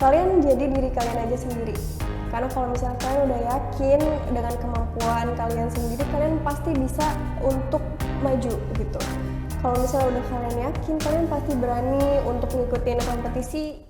kalian jadi diri kalian aja sendiri. Karena kalau misalnya kalian udah yakin dengan kemampuan kalian sendiri, kalian pasti bisa untuk maju gitu. Kalau misalnya udah kalian yakin, kalian pasti berani untuk ngikutin kompetisi.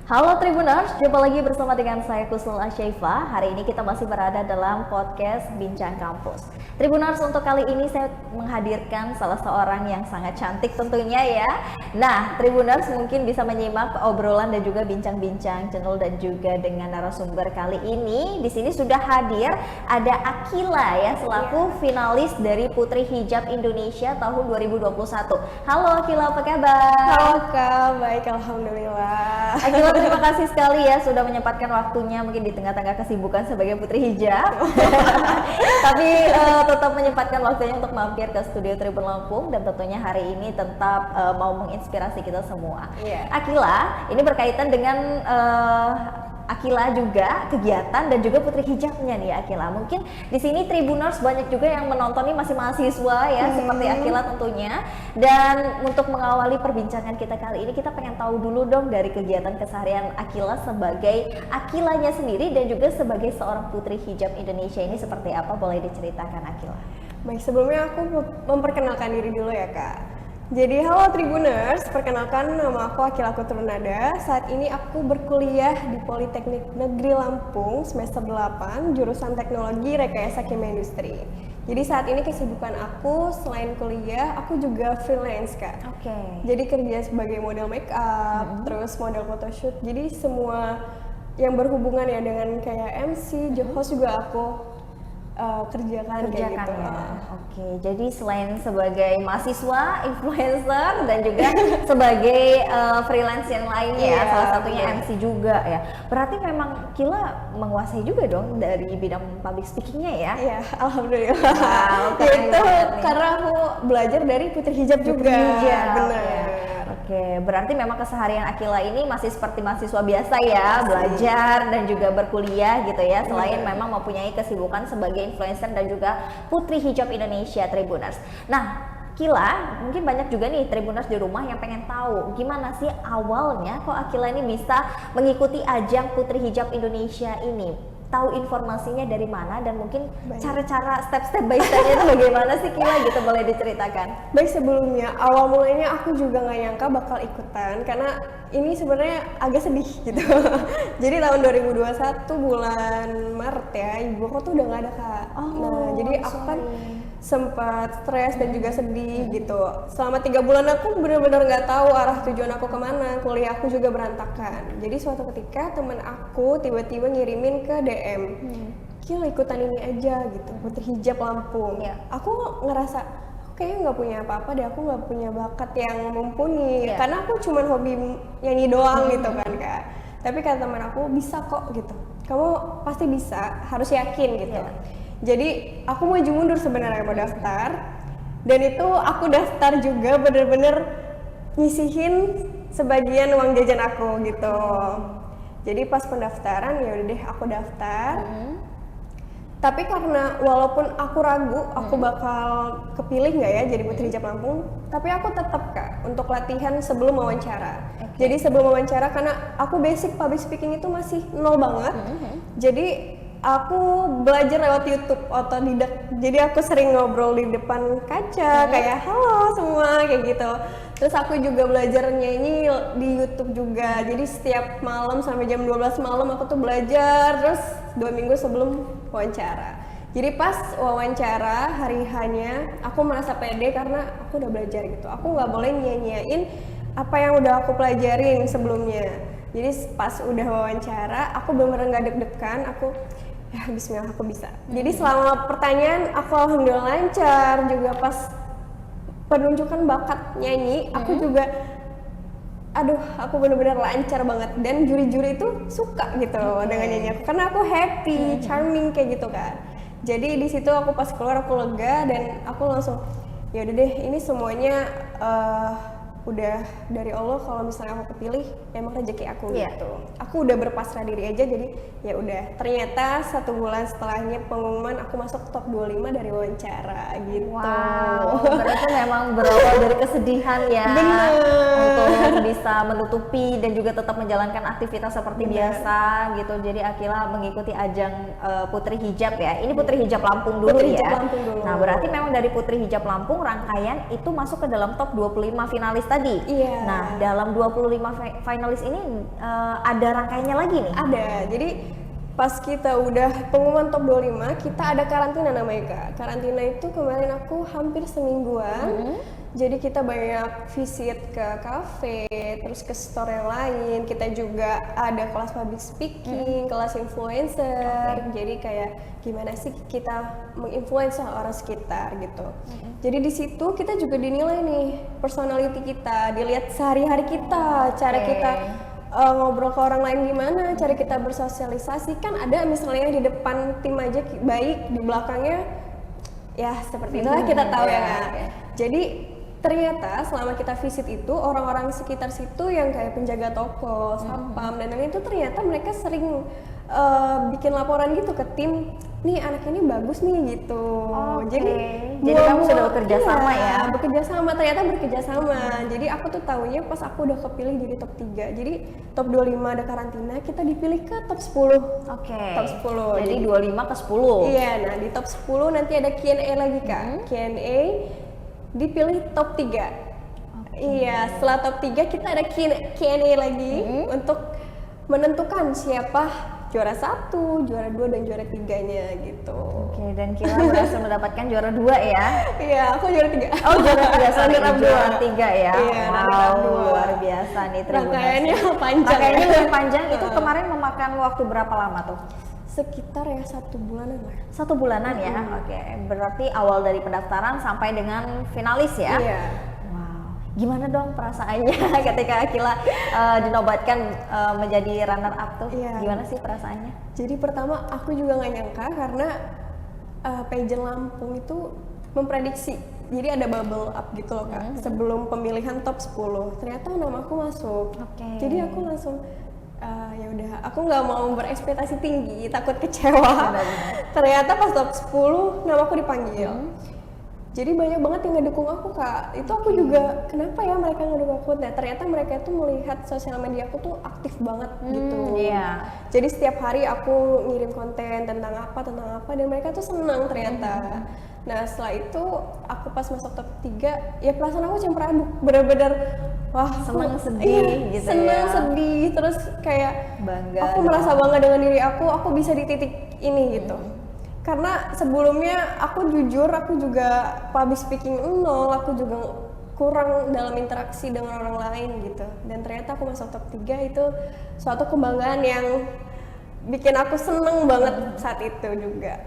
Halo Tribuners, jumpa lagi bersama dengan saya Kusnul Asyaifa. Hari ini kita masih berada dalam podcast Bincang Kampus. Tribuners, untuk kali ini saya menghadirkan salah seorang yang sangat cantik tentunya ya. Nah, Tribuners mungkin bisa menyimak obrolan dan juga bincang-bincang channel dan juga dengan narasumber kali ini. Di sini sudah hadir ada Akila ya, selaku finalis dari Putri Hijab Indonesia tahun 2021. Halo Akila, apa kabar? Halo Kak, baik alhamdulillah. Akila, terima kasih sekali ya sudah menyempatkan waktunya mungkin di tengah-tengah kesibukan sebagai Putri Hijab. Tapi tetap menyempatkan waktunya untuk mampir ke studio Tribun Lampung dan tentunya hari ini tetap mau menginspirasi kita semua. Akila, ini berkaitan dengan Akila juga kegiatan dan juga Putri Hijabnya nih Akila. Mungkin di sini Tribuners banyak juga yang menonton ini masih mahasiswa ya seperti Akila tentunya. Dan untuk mengawali perbincangan kita kali ini kita pengen tahu dulu dong dari kegiatan keseharian Akila sebagai Akilanya sendiri dan juga sebagai seorang Putri Hijab Indonesia ini seperti apa, boleh diceritakan Akila? Baik, sebelumnya aku memperkenalkan diri dulu ya Kak. Jadi halo Tribuners, perkenalkan nama aku Akila Kutrunada. Saat ini aku berkuliah di Politeknik Negeri Lampung semester 8, jurusan Teknologi Rekayasa Kimia Industri. Jadi saat ini kesibukan aku selain kuliah, aku juga freelance Kak. Oke. Jadi kerja sebagai model make up, terus model photoshoot. Jadi semua yang berhubungan ya dengan kayak MC, host juga aku kerjakan kayak gitu. Ya. Oke, jadi selain sebagai mahasiswa, influencer dan juga sebagai freelance yang lainnya, salah satunya MC juga ya. Berarti memang Kila menguasai juga dong dari bidang public speakingnya ya? Iya, alhamdulillah. Wow, itu karena aku belajar dari Putri Hijab juga. Benar. Ya. Oke, berarti memang keseharian Akila ini masih seperti mahasiswa biasa ya, belajar dan juga berkuliah gitu ya, selain memang mempunyai kesibukan sebagai influencer dan juga Putri Hijab Indonesia Tribuners. Nah, Akila, mungkin banyak juga nih Tribuners di rumah yang pengen tahu gimana sih awalnya kok Akila ini bisa mengikuti ajang Putri Hijab Indonesia ini. Tahu informasinya dari mana dan mungkin cara-cara step by stepnya itu bagaimana sih Kila gitu, boleh diceritakan? Baik, sebelumnya awal mulanya aku juga nggak nyangka bakal ikutan karena ini sebenarnya agak sedih gitu. Jadi tahun 2021 bulan Maret ya, ibu aku tuh udah nggak ada Kak. Jadi aku kan sempat stres dan juga sedih gitu. Selama 3 bulan aku benar-benar nggak tahu arah tujuan aku kemana. Kuliah aku juga berantakan. Jadi suatu ketika teman aku tiba-tiba ngirimin ke DM, Kil ikutan ini aja gitu, Putri Hijab Lampung. Aku ngerasa kayaknya nggak punya apa-apa deh, aku nggak punya bakat yang mumpuni. Karena aku cuma hobi nyanyi doang gitu kan Kak. Tapi kata teman aku, bisa kok gitu. Kamu pasti bisa, harus yakin gitu. Jadi aku maju mundur sebenarnya mau daftar, dan itu aku daftar juga bener-bener nyisihin sebagian uang jajan aku gitu. Jadi pas pendaftaran ya udah deh aku daftar. Tapi karena walaupun aku ragu aku bakal kepilih nggak ya jadi Putri Hijab Lampung, tapi aku tetap Kak untuk latihan sebelum wawancara. Jadi sebelum wawancara karena aku basic public speaking itu masih nol banget. Jadi aku belajar lewat YouTube otodidak. Jadi aku sering ngobrol di depan kaca kayak halo semua kayak gitu. Terus aku juga belajar nyanyi di YouTube juga. Jadi setiap malam sampai jam 12 malam aku tuh belajar, terus 2 minggu sebelum wawancara. Jadi pas wawancara hari hanya aku merasa pede karena aku udah belajar gitu. Aku nggak boleh nyanyiin apa yang udah aku pelajarin sebelumnya. Jadi pas udah wawancara aku bener-bener nggak deg-degan, aku ya bismillah aku bisa. Jadi selama pertanyaan aku alhamdulillah lancar, juga pas penunjukan bakat nyanyi aku juga aku bener-bener lancar banget dan juri-juri itu suka gitu dengan nyanyi aku karena aku happy, charming kayak gitu kan. Jadi di situ aku pas keluar aku lega dan aku langsung ya udah deh ini semuanya udah dari Allah kalau misalnya aku kepilih emang rezeki aku Iya. gitu. Aku udah berpasrah diri aja, jadi ya udah. Ternyata 1 bulan setelahnya pengumuman aku masuk top 25 dari wawancara gitu. Wow, berarti memang berawal dari kesedihan ya. Bener. Untuk bisa menutupi dan juga tetap menjalankan aktivitas seperti Bener. biasa gitu. Jadi Akila mengikuti ajang Putri Hijab ya. Ini Putri Hijab Lampung dulu Putri ya. Hijab Lampung dulu. Nah, berarti memang dari Putri Hijab Lampung rangkaian itu masuk ke dalam top 25 finalis tadi. Iya. Nah, dalam 25 finalis ini ada rangkaiannya lagi nih. Ada. Jadi pas kita udah pengumuman top 25, kita ada karantina namanya Kak. Karantina itu kemarin aku hampir semingguan. Jadi kita banyak visit ke kafe, terus ke store yang lain. Kita juga ada kelas public speaking, kelas influencer. Jadi kayak gimana sih kita menginfluence orang sekitar gitu. Jadi di situ kita juga dinilai nih personality kita, dilihat sehari-hari kita, cara kita ngobrol ke orang lain gimana, cara kita bersosialisasi. Kan ada misalnya di depan tim aja baik, di belakangnya ya seperti itulah kita tahu ya Kak. Jadi ternyata selama kita visit itu orang-orang sekitar situ yang kayak penjaga toko, satpam dan lain itu ternyata mereka sering bikin laporan gitu ke tim, nih anak ini bagus nih gitu. Jadi kamu sudah bekerja sama ya? Bekerja sama, ternyata bekerja sama. Jadi aku tuh taunya pas aku udah kepilih jadi top 3. Jadi top 25 ada karantina, kita dipilih ke top 10. Top 10. Jadi 25 ke 10. Iya, nah di top 10 nanti ada Q&A lagi Kak. Q&A dipilih top 3. Iya, setelah top 3 kita ada Q&A lagi untuk menentukan siapa juara 1, juara 2 dan juara 3-nya gitu. Oke, dan Kila berhasil mendapatkan juara 2 ya? Iya, aku juara 3. Oh, juara 3, sorry, juara 3 ya? Iya, wow, luar biasa nih Tribuners. Rangkaiannya panjang. Rangkaiannya lumayan panjang, itu kemarin memakan waktu berapa lama tuh? Sekitar ya 1 bulanan lah. 1 bulanan ya? Oke, berarti awal dari pendaftaran sampai dengan finalis ya? Iya. Gimana dong perasaannya ketika Akila dinobatkan menjadi runner up tuh? Iya. Gimana sih perasaannya? Jadi pertama aku juga nggak nyangka karena pageant Lampung itu memprediksi. Jadi ada bubble up gitu loh Kak. Sebelum pemilihan top 10, ternyata nama aku masuk. Jadi aku langsung ya udah, aku nggak mau berekspektasi tinggi, takut kecewa. Ternyata pas top 10 nama aku dipanggil. Jadi banyak banget yang ngedukung aku Kak. Itu aku juga, kenapa ya mereka ngedukung aku? Nah ternyata mereka tuh melihat sosial media aku tuh aktif banget gitu. Iya. Jadi setiap hari aku ngirim konten tentang apa, dan mereka tuh senang ternyata. Nah setelah itu aku pas masuk top 3, ya perasaan aku campur aduk, bener-bener wah seneng sedih gitu seneng ya. sedih, terus kayak Bangga aku dong. merasa bangga dengan diri aku bisa di titik ini gitu. Karena sebelumnya aku jujur, aku juga public speaking nol, aku juga kurang dalam interaksi dengan orang lain gitu. Dan ternyata aku masuk top 3 itu suatu kebanggaan yang bikin aku seneng banget saat itu juga.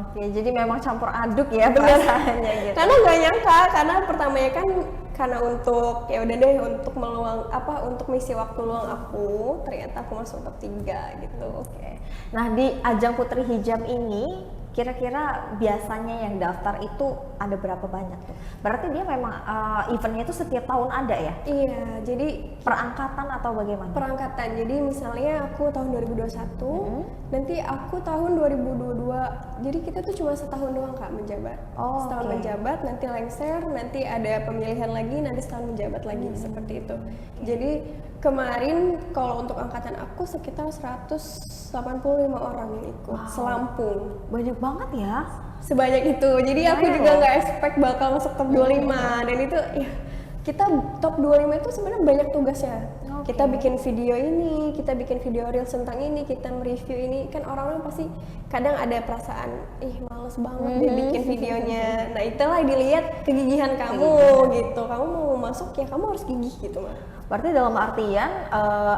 Oke, jadi memang campur aduk ya perasaannya gitu. Karena nggak nyangka, karena pertamanya kan karena untuk ya udah deh untuk untuk misi waktu luang aku, ternyata aku masuk top 3 gitu. Oke. Nah, di ajang Putri Hijab ini kira-kira biasanya yang daftar itu ada berapa banyak tuh? Berarti dia memang eventnya itu setiap tahun ada ya? Iya, jadi Perangkatan atau bagaimana? perangkatan. Jadi misalnya aku tahun 2021, nanti aku tahun 2022. Jadi kita tuh cuma setahun doang Kak menjabat. Setahun menjabat, nanti lengser, nanti ada pemilihan lagi, nanti setahun menjabat lagi seperti itu. Jadi kemarin kalau untuk angkatan aku sekitar 185 orang yang ikut selampung. Banyak banget ya. Sebanyak itu. Jadi aku juga nggak expect bakal masuk top 25 dan itu ya kita top 25 itu sebenarnya banyak tugasnya. Kita bikin video ini, kita bikin video reels tentang ini, kita mereview ini. Kan orang-orang pasti kadang ada perasaan, males banget dia bikin videonya. Nah itulah dilihat kegigihan kamu gitu. Kamu mau masuk ya kamu harus gigih gitu mah. Berarti dalam artian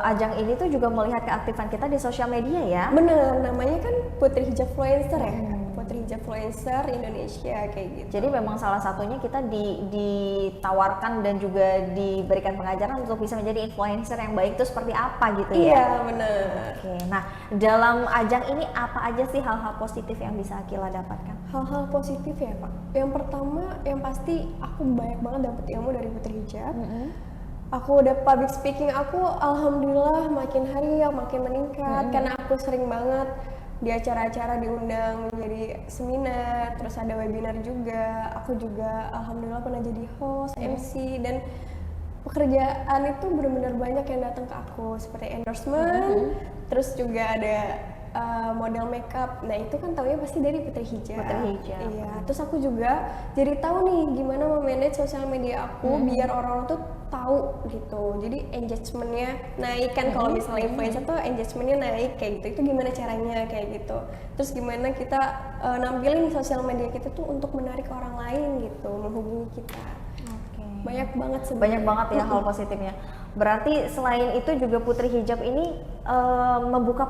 ajang ini tuh juga melihat keaktifan kita di sosial media ya? Bener, namanya kan Putri Hijab Influencer ya. Putri Hijab Influencer Indonesia kayak gitu. Jadi memang salah satunya kita ditawarkan dan juga diberikan pengajaran untuk bisa menjadi influencer yang baik itu seperti apa gitu ya? Iya bener. Oke, nah dalam ajang ini apa aja sih hal-hal positif yang bisa Akila dapatkan? Hal-hal positif ya Pak. Yang pertama, yang pasti aku banyak banget dapet ilmu dari Putri Hijab. aku udah public speaking, aku alhamdulillah makin hari ya makin meningkat karena aku sering banget di acara-acara diundang menjadi seminar, terus ada webinar juga. Aku juga alhamdulillah pernah jadi host, MC, dan pekerjaan itu benar-benar banyak yang datang ke aku seperti endorsement, terus juga ada model makeup. Nah itu kan taunya pasti dari Putri Hijab. Iya. Terus aku juga jadi tahu nih gimana memanage sosial media aku biar orang-orang tuh tahu gitu. Jadi engagementnya naik kan, kalau misalnya influencer tuh engagementnya naik kayak gitu. Itu gimana caranya kayak gitu. Terus gimana kita nampilin sosial media kita tuh untuk menarik orang lain gitu, menghubungi kita. Banyak banget sebenarnya. Banyak banget ya hal positifnya. Berarti selain itu juga Putri Hijab ini membuka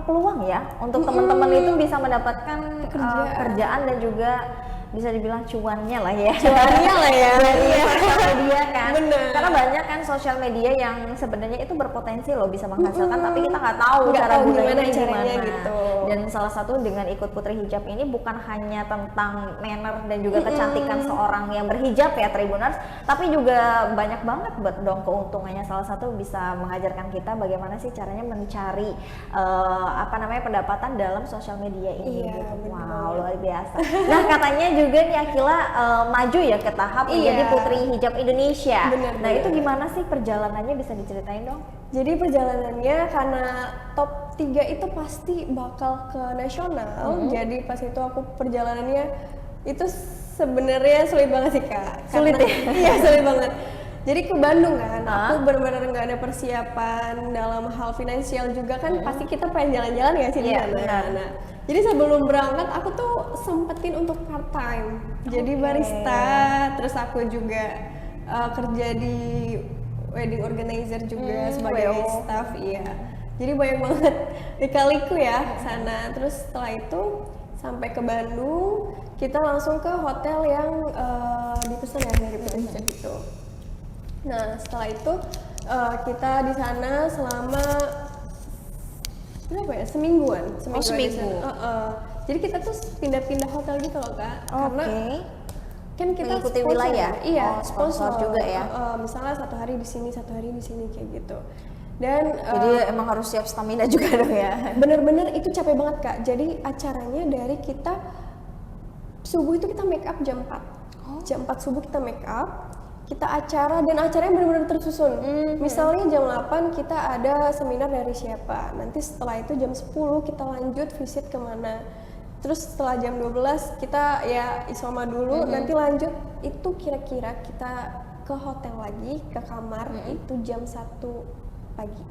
peluang ya untuk teman-teman itu bisa mendapatkan kerjaan dan juga bisa dibilang cuannya lah ya. Cuannya lah ya. Dari sosial media kan. Bener. Karena banyak kan sosial media yang sebenarnya itu berpotensi loh bisa menghasilkan, tapi kita nggak tahu cara gimana gunanya caranya gimana. gitu. Dan salah satu dengan ikut Putri Hijab ini bukan hanya tentang manner dan juga kecantikan seorang yang berhijab ya Tribuners, tapi juga banyak banget dong keuntungannya. Salah satu bisa mengajarkan kita bagaimana sih caranya mencari pendapatan dalam sosial media ini. Iya, gitu. Wow, luar biasa. Nah katanya juga nih Akila maju ya ke tahap menjadi Putri Hijab Indonesia. Nah itu gimana sih perjalanannya, bisa diceritain dong? Jadi perjalanannya karena top 3 itu pasti bakal ke nasional. Jadi pas itu aku perjalanannya itu sebenarnya sulit banget sih Kak. Sulit ya? Iya sulit banget. Jadi ke Bandung kan, aku benar-benar nggak ada persiapan dalam hal finansial juga kan, pasti kita pengen jalan-jalan ya sih di sana. Nah, jadi sebelum berangkat aku tuh sempetin untuk part time, jadi barista, terus aku juga kerja di wedding organizer juga sebagai staff, iya. Jadi banyak banget lika-liku ya sana. Terus setelah itu sampai ke Bandung, kita langsung ke hotel yang dipesan ya dari Putri Hijab itu. Nah setelah itu kita di sana selama berapa ya, semingguan. Seminggu. Jadi kita tuh pindah-pindah hotel gitu loh Kak, karena kan kita mengikuti sponsor, wilayah. Iya, Sponsor juga ya. Misalnya satu hari di sini kayak gitu. Dan jadi emang harus siap stamina juga dong ya. Bener-bener itu capek banget Kak. Jadi acaranya dari kita subuh itu kita make up jam 4. Jam 4 subuh kita make up, kita acara, dan acaranya benar-benar tersusun. Misalnya jam 8 kita ada seminar dari siapa, nanti setelah itu jam 10 kita lanjut visit kemana, terus setelah jam 12 kita ya isoma dulu, nanti lanjut itu kira-kira kita ke hotel lagi, ke kamar itu jam 1 pagi.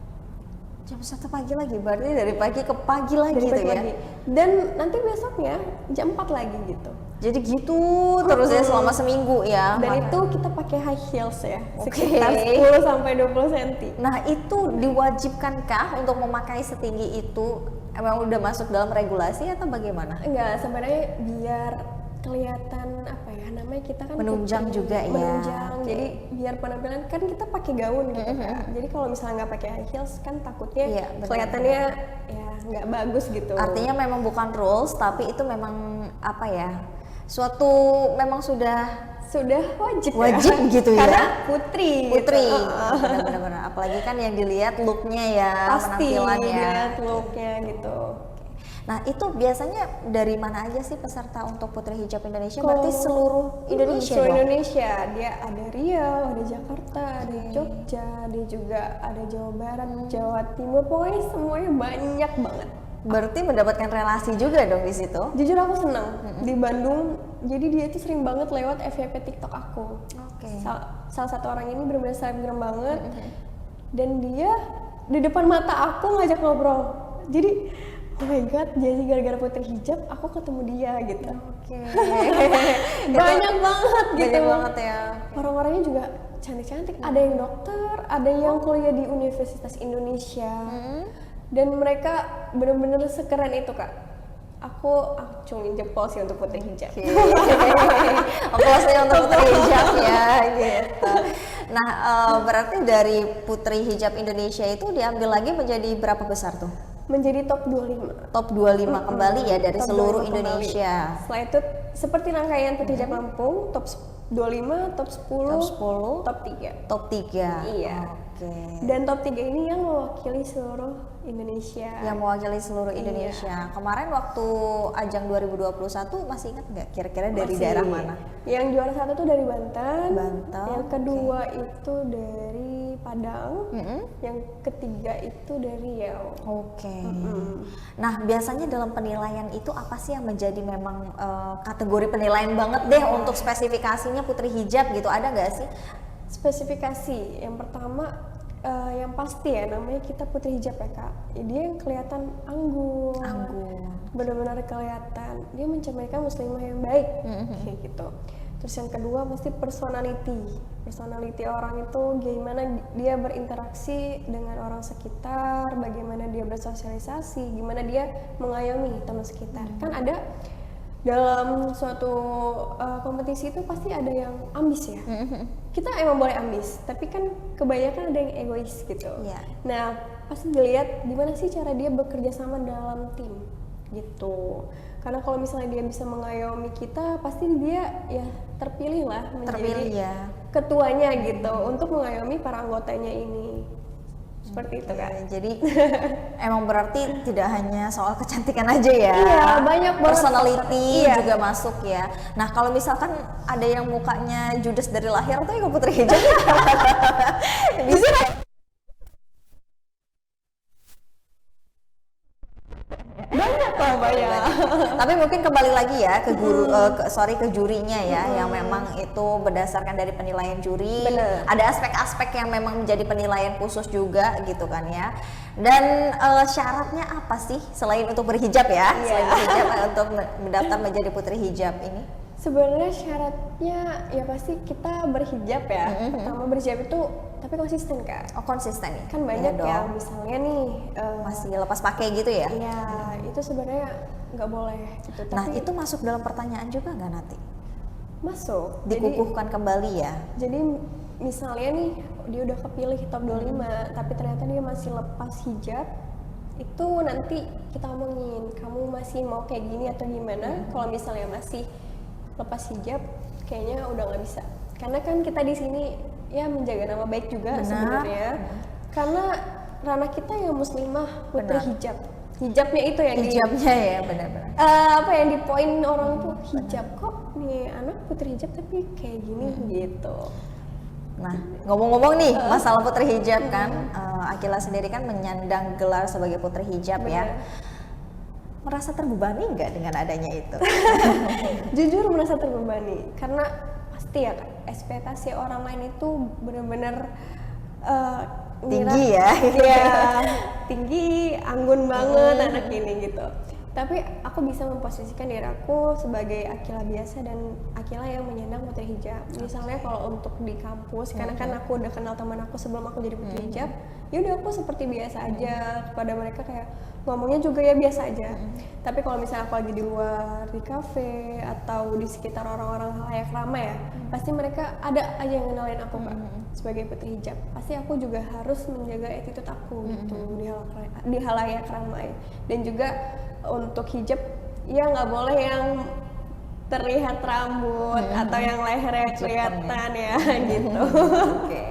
Jam 1 pagi lagi, berarti dari pagi ke pagi lagi gitu ya? Dan nanti besoknya jam 4 lagi gitu. Jadi gitu terus ya selama seminggu ya. Dan itu kita pakai high heels ya, sekitar 10 sampai 20 cm. Nah itu diwajibkankah untuk memakai setinggi itu? Emang udah masuk dalam regulasi atau bagaimana? Enggak, sebenarnya biar kelihatan apa ya namanya, kita kan menunjang juga ya. Menunjang. Jadi biar penampilan kan kita pakai gaun gitu kan. Jadi kalau misalnya nggak pakai high heels kan takutnya kelihatannya ya nggak bagus gitu. Artinya memang bukan rules, tapi itu memang apa ya? Suatu memang sudah wajib gitu ya. Karena putri. Benar-benar. Apalagi kan yang dilihat looknya ya, pasti penampilannya. Dilihat looknya gitu. Nah itu biasanya dari mana aja sih peserta untuk Putri Hijab Indonesia? Berarti seluruh Indonesia seluruh dong? Indonesia, dia ada Riau, ada Jakarta, ada Jogja, dia juga ada Jawa Barat, Jawa Timur, pokoknya semuanya banyak banget. Berarti mendapatkan relasi juga dong di situ? Jujur aku senang di Bandung, jadi dia itu sering banget lewat FYP TikTok aku. Salah satu orang ini benar-benar selebgram banget, dan dia di depan mata aku ngajak ngobrol. Jadi oh my god, jadi gara-gara Putri Hijab aku ketemu dia gitu. Banyak banget gitu. Banyak banget ya. Orang-orangnya juga cantik-cantik. Ada yang dokter, ada yang kuliah di Universitas Indonesia. Dan mereka bener-bener sekeren itu Kak. Aku acungin jempol sih untuk Putri Hijab. Aplausnya untuk Putri Hijab ya gitu. Nah berarti dari Putri Hijab Indonesia itu diambil lagi menjadi berapa besar tuh? Menjadi top 25. Top 25 kembali ya dari top seluruh 25 Indonesia. Setelah itu seperti rangkaian Putri Hijab Lampung, top 25, top 10, Top 10, top 3. top 3. Iya. Oke. Dan top 3 ini yang mewakili seluruh Indonesia. Yang mewakili seluruh Iya. Indonesia. Kemarin waktu ajang 2021 masih ingat nggak kira-kira dari Masih. daerah mana? Yang juara 1 tuh dari Banten. Banten, Yang kedua itu dari Padang. Mm-mm. Yang ketiga itu dari Riau. Oke. Nah, biasanya dalam penilaian itu apa sih yang menjadi memang kategori penilaian banget deh untuk spesifikasinya putri hijab gitu? Ada nggak sih? Spesifikasi yang pertama yang pasti ya, namanya kita putri hijab ya Kak. Dia yang kelihatan anggun. Anggun. Benar-benar kelihatan dia mencerminkan muslimah yang baik, kayak gitu. Terus yang kedua pasti personality orang itu, gimana dia berinteraksi dengan orang sekitar, bagaimana dia bersosialisasi, gimana dia mengayomi teman sekitar. Kan ada dalam suatu kompetisi itu pasti ada yang ambis ya. Kita emang boleh ambis, tapi kan kebanyakan ada yang egois gitu. Iya. Nah, pasti dilihat gimana sih cara dia bekerja sama dalam tim gitu. Karena kalau misalnya dia bisa mengayomi kita, pasti dia ya terpilih lah menjadi ya. ketuanya gitu untuk mengayomi para anggotanya ini. Seperti itu kan. Jadi emang berarti tidak hanya soal kecantikan aja ya. Iya, banyak banget. Personality Iya. juga masuk ya. Nah, kalau misalkan ada yang mukanya judes dari lahir tuh ikut putri hijab. Bisa banyak. Tapi mungkin kembali lagi ya ke guru ke jurinya ya, yang memang itu berdasarkan dari penilaian juri. Bener. Ada aspek-aspek yang memang menjadi penilaian khusus juga gitu kan ya. Dan syaratnya apa sih selain untuk berhijab ya? Iya. Selain berhijab untuk mendaftar menjadi putri hijab ini? Sebenarnya syaratnya ya pasti kita berhijab ya. Pertama berhijab itu tapi konsisten Kak. Oh, konsisten ya? Kan banyak Iya yang dong. misalnya nih Masih lepas pakai gitu ya? iya, itu sebenarnya nggak boleh gitu. Nah, Tapi itu masuk dalam pertanyaan juga nggak nanti? masuk. Dikukuhkan kembali ya? Jadi misalnya nih dia udah kepilih top 25 tapi ternyata dia masih lepas hijab, itu nanti kita omongin kamu masih mau kayak gini atau gimana. Kalau misalnya masih lepas hijab kayaknya udah nggak bisa, karena kan kita di sini ya menjaga nama baik juga Benar. sebenarnya, karena ranah kita yang muslimah putri Benar. hijabnya itu yang Hijabnya ya, benar-benar. apa yang di poin orang tuh hijab, kok nih anak putri hijab tapi kayak gini gitu. Nah, ngomong-ngomong nih masalah putri hijab kan, Akila sendiri kan menyandang gelar sebagai putri hijab ya. Merasa terbebani nggak dengan adanya itu? Jujur merasa terbebani karena pasti ya Kak, ekspektasi orang lain itu benar-benar Tinggi ya? Iya, tinggi, anggun banget anak ini gitu. Tapi aku bisa memposisikan diri aku sebagai Akila biasa dan Akila yang menyandang putri hijab. Misalnya kalau untuk di kampus, karena kan aku udah kenal teman aku sebelum aku jadi putri hijab, ya udah aku seperti biasa aja kepada mereka, kayak ngomongnya juga ya biasa aja. Tapi kalau misalnya aku lagi di luar, di kafe atau di sekitar orang-orang halayak ramai ya, pasti mereka ada aja yang kenalin aku Kak sebagai putri hijab. Pasti aku juga harus menjaga attitude aku gitu di halayak ramai. Dan juga untuk hijab ya nggak boleh yang terlihat rambut atau yang lehernya kelihatan ya gitu. Oke.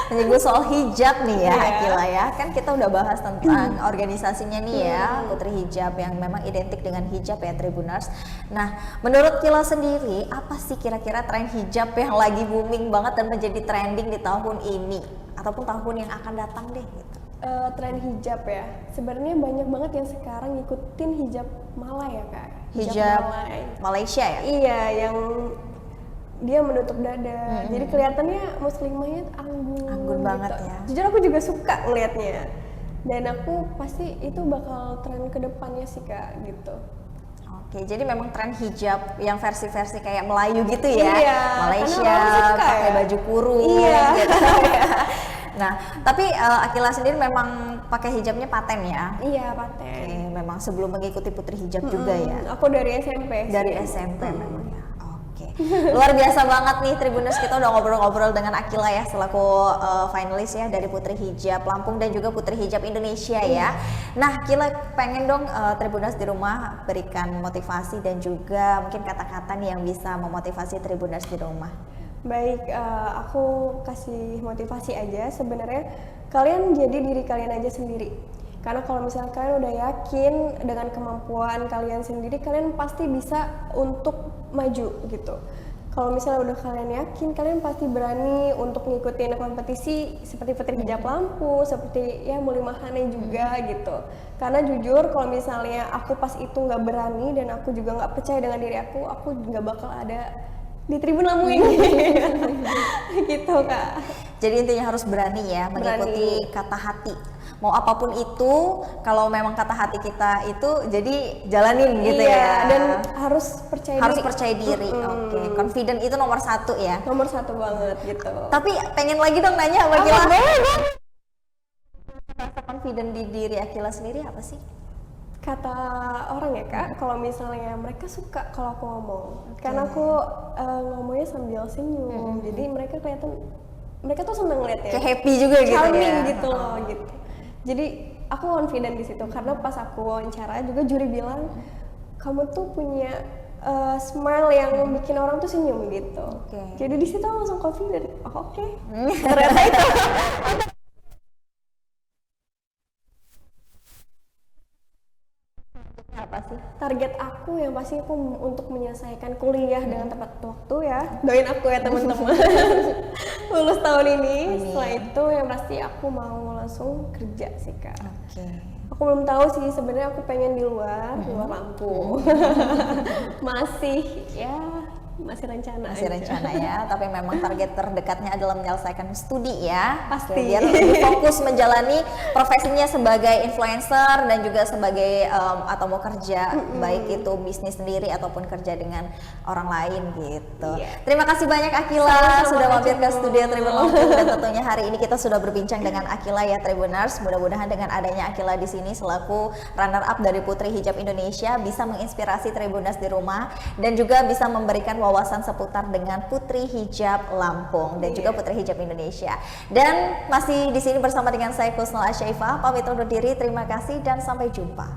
Menyinggung soal hijab nih ya, Iya. Akila ya. Kan kita udah bahas tentang organisasinya nih ya, Putri Hijab yang memang identik dengan hijab ya, Tribuners. Nah, menurut Kila sendiri, apa sih kira-kira tren hijab yang lagi booming banget dan menjadi trending di tahun ini ataupun tahun yang akan datang deh gitu? Tren hijab ya, sebenarnya banyak banget yang sekarang ngikutin hijab Malay ya Kak. Hijab Malay. Malaysia ya? Iya, yang dia menutup dada, jadi kelihatannya muslimahnya anggun. Anggun banget ya. Jujur aku juga suka ngelihatnya, dan aku pasti itu bakal tren kedepannya sih Kak gitu. Oke, jadi memang tren hijab yang versi-versi kayak Melayu gitu ya? Iya, Malaysia, karena orang suka pakai ya. baju kurung Iya. gitu. Nah, tapi Akila sendiri memang pakai hijabnya paten ya? Iya, paten. Oke, memang sebelum mengikuti Putri Hijab juga ya? Aku dari SMP. Dari SMP memang ya? Oke, luar biasa banget nih Tribuners, kita udah ngobrol-ngobrol dengan Akila ya selaku finalis ya dari Putri Hijab Lampung dan juga Putri Hijab Indonesia ya. Nah, Kila pengen dong Tribuners di rumah berikan motivasi dan juga mungkin kata-kata nih yang bisa memotivasi Tribuners di rumah. Baik, aku kasih motivasi aja. Sebenarnya kalian jadi diri kalian aja sendiri. Karena kalau misalnya kalian udah yakin dengan kemampuan kalian sendiri, kalian pasti bisa untuk maju gitu. Kalau misalnya udah kalian yakin, kalian pasti berani untuk ngikutin kompetisi seperti Putri Hijab Lampung, seperti ya Muli Mahane juga gitu. Karena jujur kalau misalnya aku pas itu nggak berani dan aku juga nggak percaya dengan diri aku nggak bakal ada di Tribun Lampung ini. Gitu Kak. Jadi intinya harus berani ya mengikuti Berani. kata hati. Mau apapun itu, kalau memang kata hati kita itu jadi jalanin gitu Iya, ya. dan harus percaya Harus diri. percaya diri. Oke, confident itu nomor satu ya. Nomor satu banget gitu. Tapi pengen lagi dong nanya sama Apa? Akila. Boleh, boleh. Rasa confident di diri Akila sendiri apa sih? Kata orang ya Kak, kalau misalnya mereka suka kalau aku ngomong, karena aku ngomongnya sambil senyum, jadi mereka kelihatan mereka tuh seneng ngeliatnya, Kayak happy juga gitu charming ya. gitu loh gitu. Jadi aku confident di situ karena pas aku wawancara juga juri bilang kamu tuh punya smile yang bikin orang tuh senyum gitu. Oke. Jadi di situ aku langsung confident. Oh, oke. Ternyata itu. Apa sih? Target aku yang pasti aku untuk menyelesaikan kuliah dengan tepat waktu ya. Doain aku ya teman-teman. Lulus tahun ini. Amin. Setelah itu yang pasti aku mau langsung kerja sih Kak. Oke. Aku belum tahu sih sebenarnya aku pengen di luar Lampung. Masih rencana Masih aja. rencana ya, tapi memang target terdekatnya adalah menyelesaikan studi ya. Pasti. Oke, biar lebih fokus menjalani profesinya sebagai influencer dan juga sebagai atau mau kerja, baik itu bisnis sendiri ataupun kerja dengan orang lain gitu. Iya. Terima kasih banyak Akila Sama-sama, sudah mampir ke Kak studio Cemil. Tribun Lampung dan tentunya hari ini kita sudah berbincang dengan Akila ya Tribuners. Mudah-mudahan dengan adanya Akila di sini selaku runner up dari Putri Hijab Indonesia bisa menginspirasi Tribuners di rumah dan juga bisa memberikan wawasan seputar dengan Putri Hijab Lampung dan juga Putri Hijab Indonesia. Dan masih di sini bersama dengan saya Kusnul Asyaifah, pamit undur diri, terima kasih dan sampai jumpa.